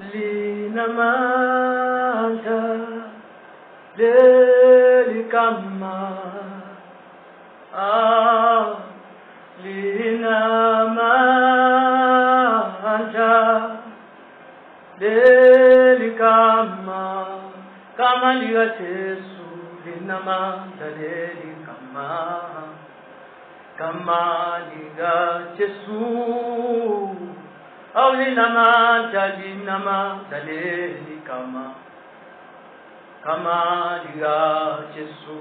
linamandla leligama linamandla leligama gama likaJesu linamandla leligama gama likaJesu linamandla leligama gama likaJesu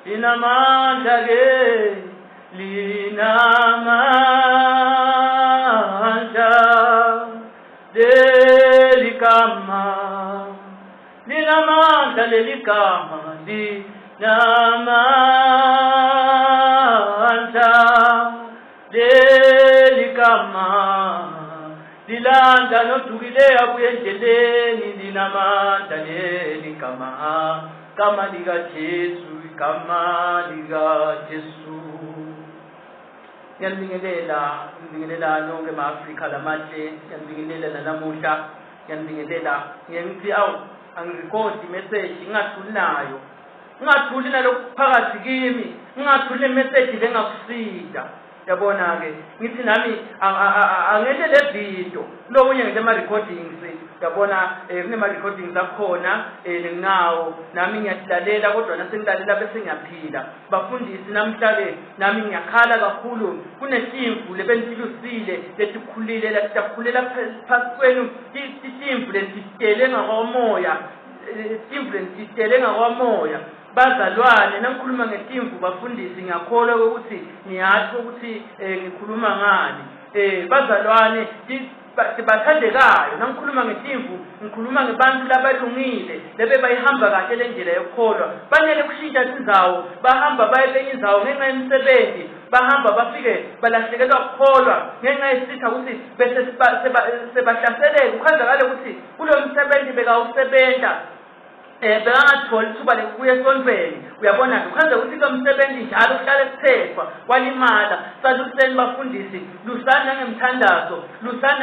linamandla leligama linamandla leligama leligama lilanda nodukileyo abuye endleleni linamandla leligama gama likaJesu igama likaJesu. Ngiyabingelela nonke ema-Afrika lamahle, ngiyabingelela nanamuhla, ngiyabingelela ngithi angirekhodi message ngingathuli nayo, ngingathuli nalokhu phakathi kimi, ngingathuli message lengakusida. Yabona ke ngithi nami angele le video lokunye ngile ma recordings yabona kunema recordings akhona ngawo nami ngiyasilalela kodwa nasengilalela bese ngiyaphila bafundisi namhlanje nami ngiyakhala kakhulu kunesimvu lebentilusile letikhulile latakhulela phasweni isimvu lesitele ngakwamoya isimvu lesitele ngakwamoya. Bazalwane nangikhuluma ngetimvu bafundisi ngiyakholwa ukuthi ngiyathi ukuthi ngikhuluma ngani bazalwane bathandekayo nangikhuluma ngetimvu ngikhuluma ngebantu labalungile lebe bayihamba kahle le ndlela yokukholwa banele kushintsha indzawo bahamba baye kwenye indzawo ngenxa yemisebenzi bahamba bafike balahlekelwa ukukholwa ngenxa yesitha ukuthi bese sebahlaseleke kukhazakala ukuthi kulo msebenzi bekawusebenta bekangatholi ithuba lokuya esontweni uyabona kukhanda ukuthi komsebenzi njalo uhlale kuthethwa kwalimala saluseni bafundisi lusana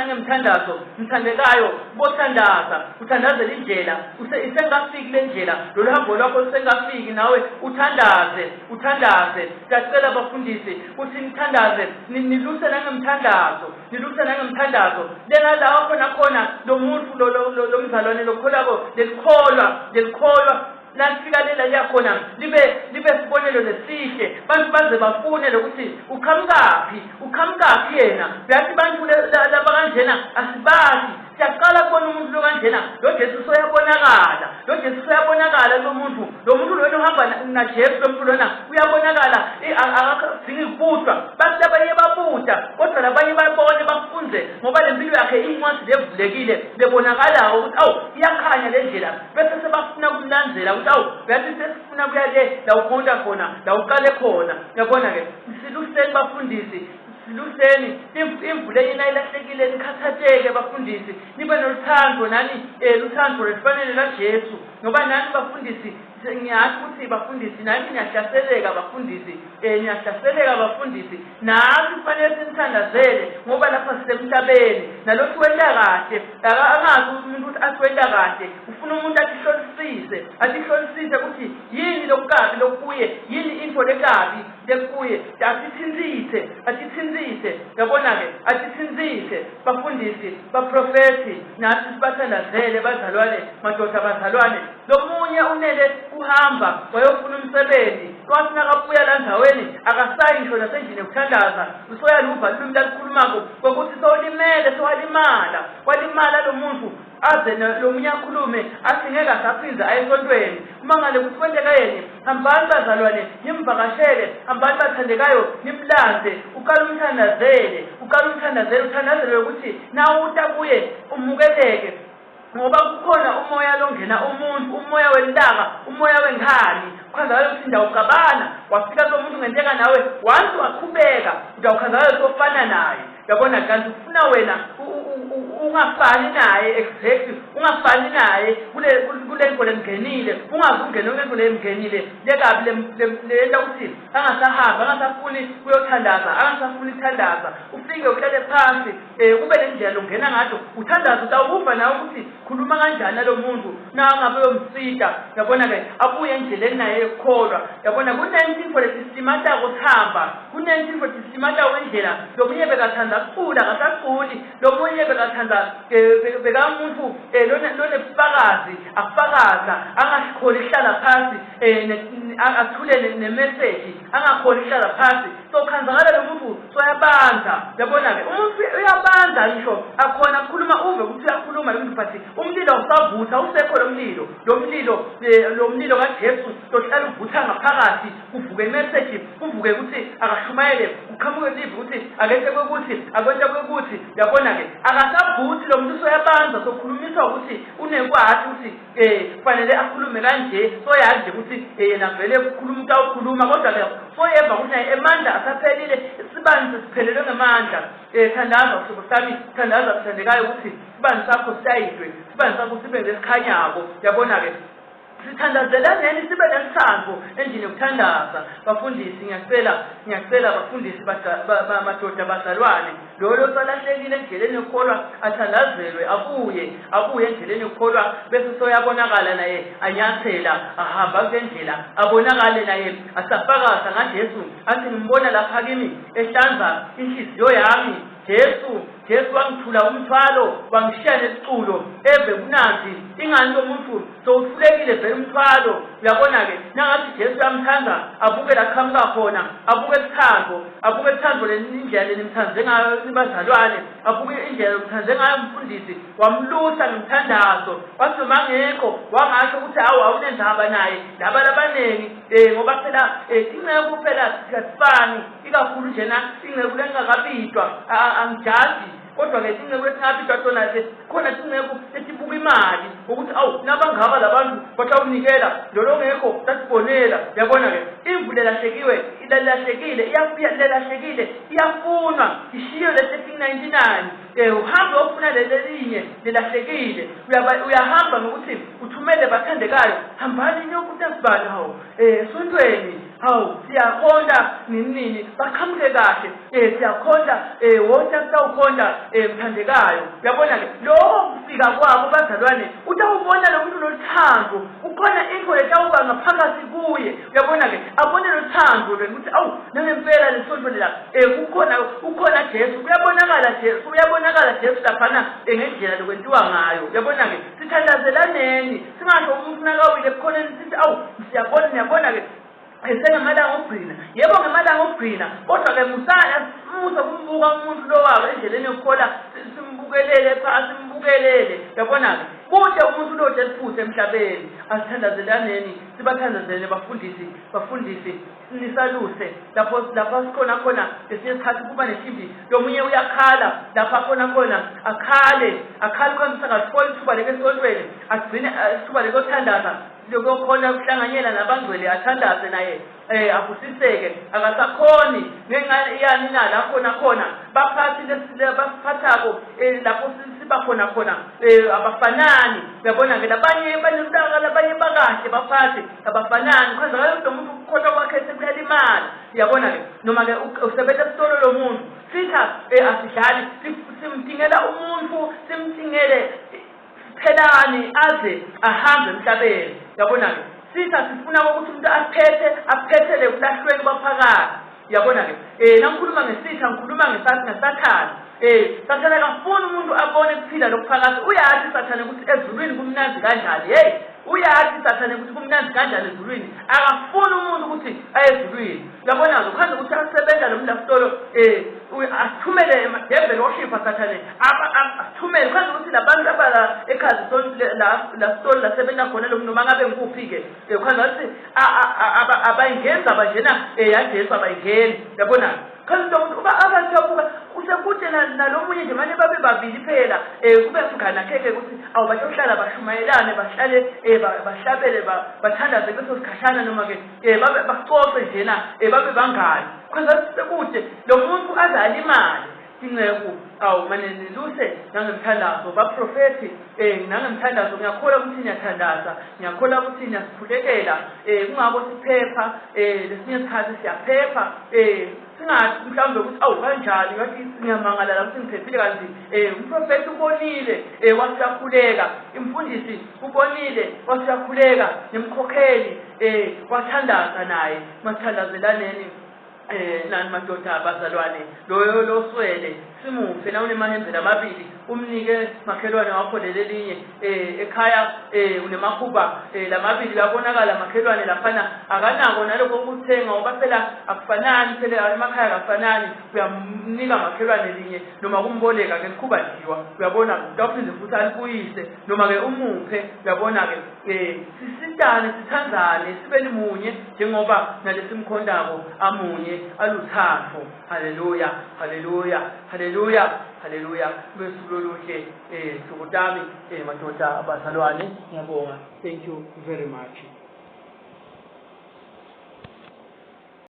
ngemthandazo mthandekayo bothandaza uthandazela indlela isengafiki le ndlela lo hambo lwakho usengafiki nawe uthandaze siyacela bafundisi ukuthi nithandaze niluse nangemthandazo lengalawa khona lo muntu lo mzalwane lokholako lelikholwa lafika lela yakhona libe sibonelo lesihle bantu baze bafune lokuthi ukhamkaphi yena uyathi bantu laba kanjena asibazi siyaqala kubona umuntu lo kanjena lo Jesu uyabonakala lo muntu lona uhamba na Jesu lo muntu lona uyabonakala akadingi kubutwa basi abanye babuta kodwa labanye bayibone bafunze ngoba lempilo yakhe incwadi levulekile bebonakala ukuthi iyakhanya le ndlela bese sebafuna kumlandzela ukuthi uyathi sesifuna kuya le la ukhonda khona la uqale khona yabona ke siluseni bafundisi luseni imvule yena ilahlekile nikhathatheke bafundisi nibe nothando nani luthando lefanele la Jesu ngoba nani bafundisi ngiyathi ukuthi bafundisi nani niyahlaseleka bafundisi nathi kufanele sinithandazele ngoba lapha sisemhlabeni nalokhu wenda kahle angazi umuntu ukuthi asiwenda kahle ufuna umuntu atihlolisise ukuthi yini lokukabi lokuye yini info lekabi lekuye atithinzise yabona ke atithinzise bafundisi baprofeti nathi sibathandazele bazalwane madoda bazalwane lomunye unele uhamba wayofuna umsebenzi kwathi nakabuya la ndaweni akasayi ngisho nasendlini yokuthandaza usoyaluva ilimi lalikhulumako kokuthi walimala lo muntu aze lo munye akhulume athi ngeke asaphinza ayesontweni uma ngale kuthi kwenteka yena hambani bazalwane nimvakashele hambani bathandekayo nimlanze uqala umthandazele ukuthi nawe utakuye umukeleke ngoba kukhona umoya longena umoya welaka umoya wengani khazalo ukuthi ndawuqabana wafika lo muntu ngenteka nawe wathi waqhubeka ndawukhazalo sofana naye yabona kanti ufuna wena ungafani naye exactly, ungafani naye kule nkolo emngenile, ungaze ungene kule nkolo emngenile lekabi lenta ukuthi angasahamba, angasafuni kuyothandaza, angasafuni ukuthandaza, ufike uhlale phansi kube nendlela ungena ngayo uthandaza, utawuva nawe ukuthi khuluma kanjani nalo muntu nangabe uyomsika. Yabona-ke abuye endleleni naye ekukholwa. Yabona ku-19 for sisimata kuhamba, ku-19 for sisimata wendlela. Lomunye bekathanda kucula akasaculi, lomunye bekathanda bekamuntu lonebufakazi afakaza, angakholi ihlala phansi athule nemessage, angakholi ihlala phansi. So khanzakala lo muntu soyabanza. Yabona-ke umuntu uyabanza ngisho akhona kukhuluma uve ukuthi uyakhuluma lo muntu, but umlilo usavutha, usekho lo mlilo kaJesu tohlala uvutha ngaphakathi, kuvuke imessage, kuvuke ukuthi akashumayele, uqhamuke live ukuthi akethe kwekuthi akwenta kwekuthi. Yabona-ke akasavuthi lo muntu soyabanza, sokhulumiswa ukuthi unekwathi ukuthi kufanele akhulume kanje, soyazi nje ukuthi yena vele kukhuluma umuntu awukhuluma, kodwa-ke soyeva ukuthi naye emandla asaphelile, isibani sesiphelelwe ngamandla. Thandaza mhlobo sami, thandaza kuthandekayo ukuthi isibani sakho siyayidwe, isibani sakho sibe ngesikhanyako. Yabona-ke sithandazelaneni, sibe nesithando endlini yokuthandaza. Bafundisi, ngiyacela bafundisi madoda bazalwane, lolo salahlekile endleleni yokukholwa athandazelwe, abuye endleleni yokukholwa, bese soyabonakala naye anyathela, ahamba kule ndlela, abonakale naye asafakaza ngaJesu, athi ngimbona lapha kimi ehlanza inhliziyo yami. Jesu wangithula umthwalo, wangishiya nesiculo eve kunanzi, ingani lo muntu sowuhlulekile vele umthwalo. Uyabona-ke nangathi Jesu uyamthanda, abuke la qhamuka khona, abuke isithando indlela nimthanze ngayo nibazalwane, abuke indlela yomthanze ngayo umfundisi, wamlusa ngemthandazo, wathi noma ngekho wangasho ukuthi awunendaba naye, laba labanengi ngoba phela inceku phela kasifani, ikakhulu njena inceku lengakabidwa angijaji, kodwa-ke inceku esingabidwa sona khona inceku esibuka imali ukuthi nabangaba labantu batawunikela, lolo ngekho tasibonela. Yabona-ke imvu lelahlekile iyafunwa, ishiyo le-setting 99. Uhambe ofuna lelinye lelahlekile, uyahamba ngokuthi uthumele bathandekayo, hambani niyokuthi asibani esontweni, siyakhonda nini baqhamuke kahle, siyakhonda wonke asitawukhonda mthandekayo. Yabona-ke lokho kufika kwabo bazalwane, utawubona lo muntu lothando, ukhona into etawuba ngaphakathi kuye. Uyabona-ke abone lothando ukuthi nangempela lesonto lela ukhona Jesu, uyabonakala Jesu laphana ngendlela lokwentiwa ngayo. Uyabona-ke sithandazelaneni, singasho umuntu nakawile ebukhoneni sithi niyabona-ke sengamalanga okugcina. Yebo ngamalanga okugcina, kodwa-ke musa kumbuka umuntu lo wabo endleleni yokukholwa, simbukelele phasi, simbukelele. Yabona-ke kuhle umuntu lo esifuthe emhlabeni. Asithandazelaneni, sibathandazele bafundisi nisaluse lapho sikhona esinye isikhathi kuba nesimbi, lomunye uyakhala lapha khona akhale khona sangasifoli ithuba lekesontweni, agcine ithuba lekothandaza, lokukhona ukuhlanganyela nabangcwele, athandaze naye avusiseke, akasakhoni ngenxa yani na lakhona baphathi basiphathako lapho siba khona abafanani. Uyabona-ke labanye banolaka, labanye bakahle baphathi abafanani, kwenzakala ukuthi umuntu ukukhohlwa kwakhe sekuyalimala. Uyabona-ke noma-ke usebenza esitolo lo muntu sitha asidlali, simdingela umuntu, simdingele phelani aze ahambe emhlabeni. Yabona-ke sifuna ukuthi umuntu aphethele kulahlweni baphakathi. Yabona-ke nangikhuluma ngesitha ngikhuluma ngesathane. Sathane akafuni umuntu abone kuphila lokuphakathi. Uyazi sathane ukuthi ezulwini kumnandi kanjani. Uyazi sathane ukuthi kumnandi kanjani ezulwini, akafuni umuntu ukuthi aye ezulwini. Uyabona-ke ukhanze ukuthi asebenza lo muntu asitolo asithumele emadebheni worship sathane, asithumele ukhanze ukuthi labantu abala ekhazi la sitolo lasebenza khona lo muntu noma ngabe ngikuphi-ke ukhanze ukuthi abayingenzi abanjena yaJesu abayingeni. Yabona-ke khanze lo muntu abantu yabuka usekude nalomunye nje manje babe babili phela kube mngane akhe ukuthi bayohlala bashumayelane, bahlale bahlabele bathandaze leso sikhashana, noma-ke bacofe njena babe bangani. Kwanza sekude lo muntu azalimali, inceku maneniluse nangemthandazo baprofethi nangemthandazo ngiyakholwa ukuthi niyathandaza ngiyakholwa ukuthi niyasiphulekela kungako siphepha lesinye isikhathi siyaphepha singathi mhlawumbe ukuthi kanjani ngathi ngiyamangala la ukuthi ngiphephile kanti umprofethi ubonile wasiyakhuleka imfundisi ubonile wasiyakhuleka nemkhokheli wathandaza naye masithandazelaneni nani madoda abazalwane loyo loswele simufe na unemahembe lamabili umnike makhelwane wakho lelinye ekhaya unemakhuba lamabili labonakala makhelwane laphana akanako naloko ukuthenga ngoba phela akufanani phela emakhaya akafanani uyamnika makhelwane linye noma kumboleka ke likhuba liwa uyabona uyaphinde futhi alibuyise noma ke umuphe uyabona ke sisitane sithandzane sibe limunye njengoba nalesimkhondako amunye aluthathu haleluya haleluya haleluya haleluya besululuhle sukutami madoda abazalwane ngiyabonga thank you very much